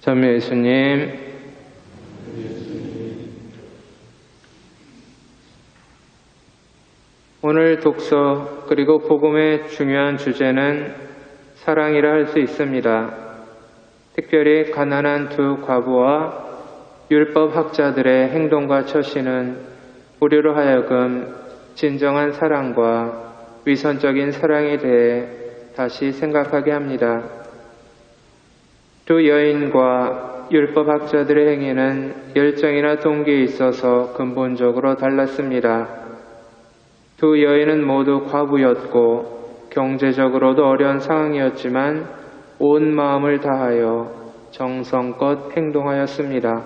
전미 예수님, 오늘 독서 그리고 복음의 중요한 주제는 사랑이라 할 수 있습니다. 특별히 가난한 두 과부와 율법 학자들의 행동과 처신은 우리로 하여금 진정한 사랑과 위선적인 사랑에 대해 다시 생각하게 합니다. 두 여인과 율법 학자들의 행위는 열정이나 동기에 있어서 근본적으로 달랐습니다. 두 여인은 모두 과부였고 경제적으로도 어려운 상황이었지만 온 마음을 다하여 정성껏 행동하였습니다.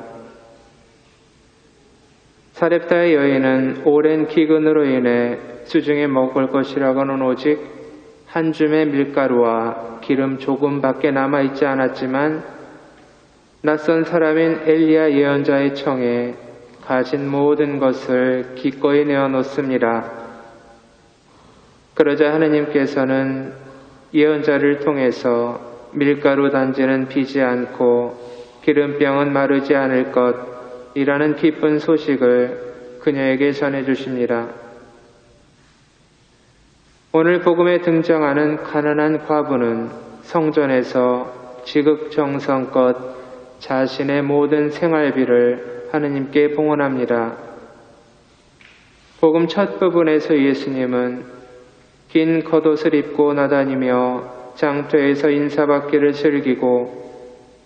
사렙다의 여인은 오랜 기근으로 인해 수중에 먹을 것이라고는 오직 한 줌의 밀가루와 기름 조금밖에 남아있지 않았지만 낯선 사람인 엘리야 예언자의 청에 가진 모든 것을 기꺼이 내어놓습니다. 그러자 하느님께서는 예언자를 통해서 밀가루 단지는 비지 않고 기름병은 마르지 않을 것이라는 기쁜 소식을 그녀에게 전해주십니다. 오늘 복음에 등장하는 가난한 과부는 성전에서 지극정성껏 자신의 모든 생활비를 하느님께 봉헌합니다. 복음 첫 부분에서 예수님은 긴 겉옷을 입고 나다니며 장터에서 인사받기를 즐기고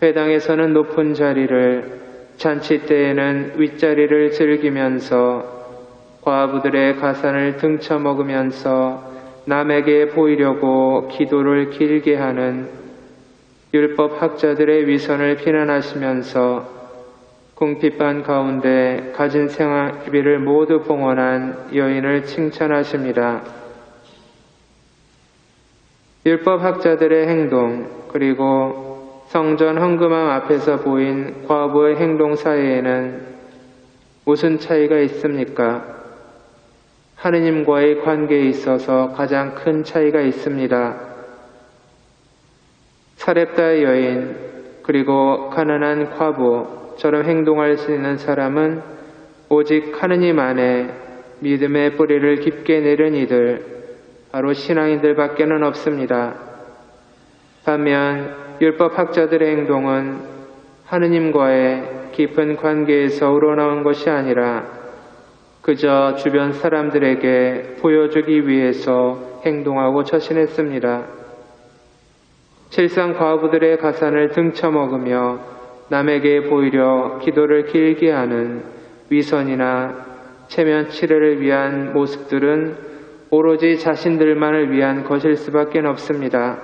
회당에서는 높은 자리를, 잔치 때에는 윗자리를 즐기면서 과부들의 가산을 등쳐먹으면서 남에게 보이려고 기도를 길게 하는 율법 학자들의 위선을 비난하시면서 궁핍한 가운데 가진 생활비를 모두 봉헌한 여인을 칭찬하십니다. 율법 학자들의 행동 그리고 성전 헌금함 앞에서 보인 과부의 행동 사이에는 무슨 차이가 있습니까? 하느님과의 관계에 있어서 가장 큰 차이가 있습니다. 사렙다의 여인 그리고 가난한 과부처럼 행동할 수 있는 사람은 오직 하느님 안에 믿음의 뿌리를 깊게 내린 이들, 바로 신앙인들밖에는 없습니다. 반면 율법 학자들의 행동은 하느님과의 깊은 관계에서 우러나온 것이 아니라 그저 주변 사람들에게 보여주기 위해서 행동하고 처신했습니다. 실상 과부들의 가산을 등쳐먹으며 남에게 보이려 기도를 길게 하는 위선이나 체면 치레를 위한 모습들은 오로지 자신들만을 위한 것일 수밖에 없습니다.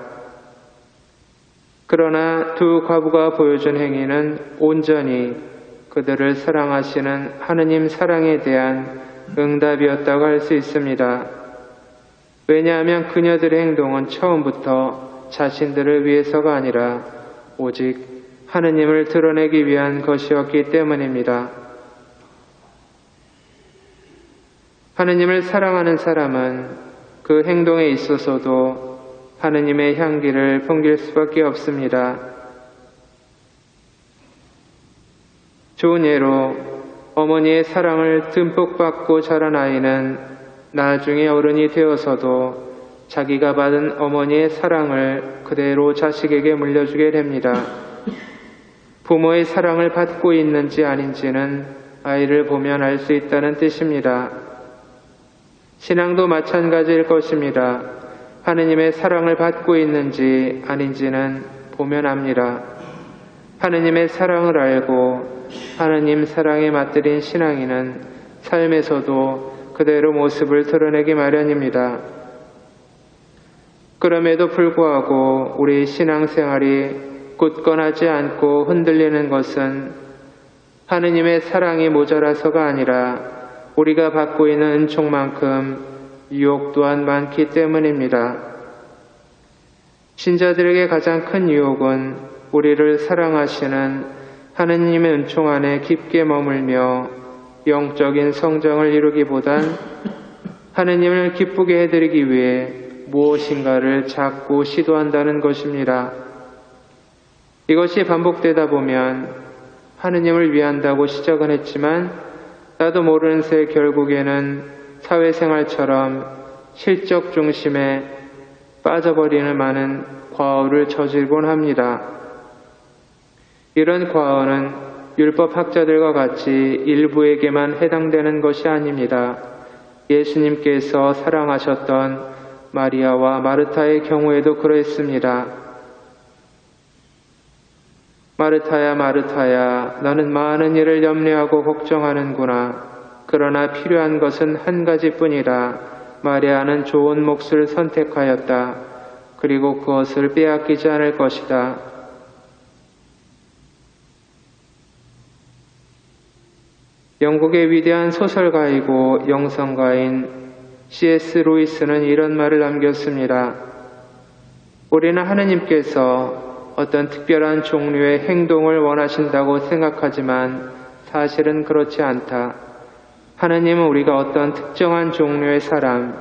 그러나 두 과부가 보여준 행위는 온전히 그들을 사랑하시는 하느님 사랑에 대한 응답이었다고 할 수 있습니다. 왜냐하면 그녀들의 행동은 처음부터 자신들을 위해서가 아니라 오직 하느님을 드러내기 위한 것이었기 때문입니다. 하느님을 사랑하는 사람은 그 행동에 있어서도 하느님의 향기를 풍길 수밖에 없습니다. 좋은 예로 어머니의 사랑을 듬뿍 받고 자란 아이는 나중에 어른이 되어서도 자기가 받은 어머니의 사랑을 그대로 자식에게 물려주게 됩니다. 부모의 사랑을 받고 있는지 아닌지는 아이를 보면 알 수 있다는 뜻입니다. 신앙도 마찬가지일 것입니다. 하느님의 사랑을 받고 있는지 아닌지는 보면 압니다. 하느님의 사랑을 알고 하느님 사랑에 맞들인 신앙인은 삶에서도 그대로 모습을 드러내기 마련입니다. 그럼에도 불구하고 우리 신앙생활이 굳건하지 않고 흔들리는 것은 하느님의 사랑이 모자라서가 아니라 우리가 받고 있는 은총만큼 유혹 또한 많기 때문입니다. 신자들에게 가장 큰 유혹은 우리를 사랑하시는 하느님의 은총 안에 깊게 머물며 영적인 성장을 이루기보단 하느님을 기쁘게 해드리기 위해 무엇인가를 자꾸 시도한다는 것입니다. 이것이 반복되다 보면 하느님을 위한다고 시작은 했지만 나도 모르는 새 결국에는 사회생활처럼 실적 중심에 빠져버리는 많은 과오를 저지르곤 합니다. 이런 과오는 율법학자들과 같이 일부에게만 해당되는 것이 아닙니다. 예수님께서 사랑하셨던 마리아와 마르타의 경우에도 그랬습니다. 마르타야, 마르타야, 너는 많은 일을 염려하고 걱정하는구나. 그러나 필요한 것은 한 가지뿐이라. 마리아는 좋은 몫을 선택하였다. 그리고 그것을 빼앗기지 않을 것이다. 영국의 위대한 소설가이고 영성가인 C.S. 루이스는 이런 말을 남겼습니다. 우리는 하느님께서 어떤 특별한 종류의 행동을 원하신다고 생각하지만 사실은 그렇지 않다. 하느님은 우리가 어떤 특정한 종류의 사람이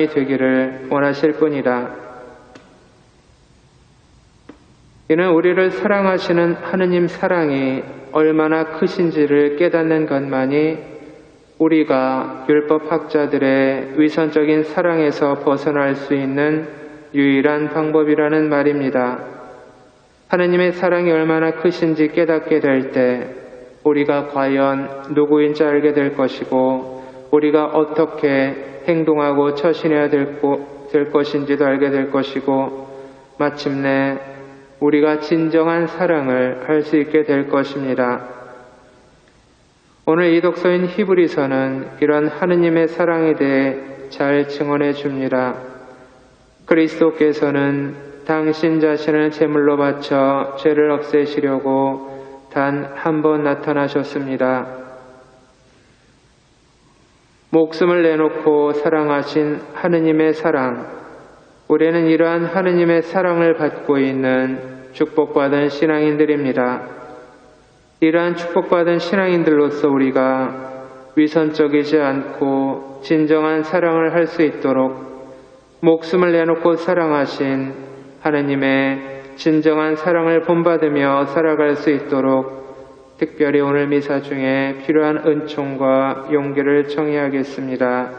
되기를 원하실 뿐이다. 이는 우리를 사랑하시는 하느님 사랑이 얼마나 크신지를 깨닫는 것만이 우리가 율법학자들의 위선적인 사랑에서 벗어날 수 있는 유일한 방법이라는 말입니다. 하느님의 사랑이 얼마나 크신지 깨닫게 될 때 우리가 과연 누구인지 알게 될 것이고 우리가 어떻게 행동하고 처신해야 될 것인지도 알게 될 것이고 마침내 우리가 진정한 사랑을 할 수 있게 될 것입니다. 오늘 이 독서인 히브리서는 이런 하느님의 사랑에 대해 잘 증언해 줍니다. 그리스도께서는 당신 자신을 제물로 바쳐 죄를 없애시려고 단 한 번 나타나셨습니다. 목숨을 내놓고 사랑하신 하느님의 사랑, 우리는 이러한 하느님의 사랑을 받고 있는 축복받은 신앙인들입니다. 이러한 축복받은 신앙인들로서 우리가 위선적이지 않고 진정한 사랑을 할 수 있도록 목숨을 내놓고 사랑하신 하느님의 진정한 사랑을 본받으며 살아갈 수 있도록 특별히 오늘 미사 중에 필요한 은총과 용기를 청해야겠습니다.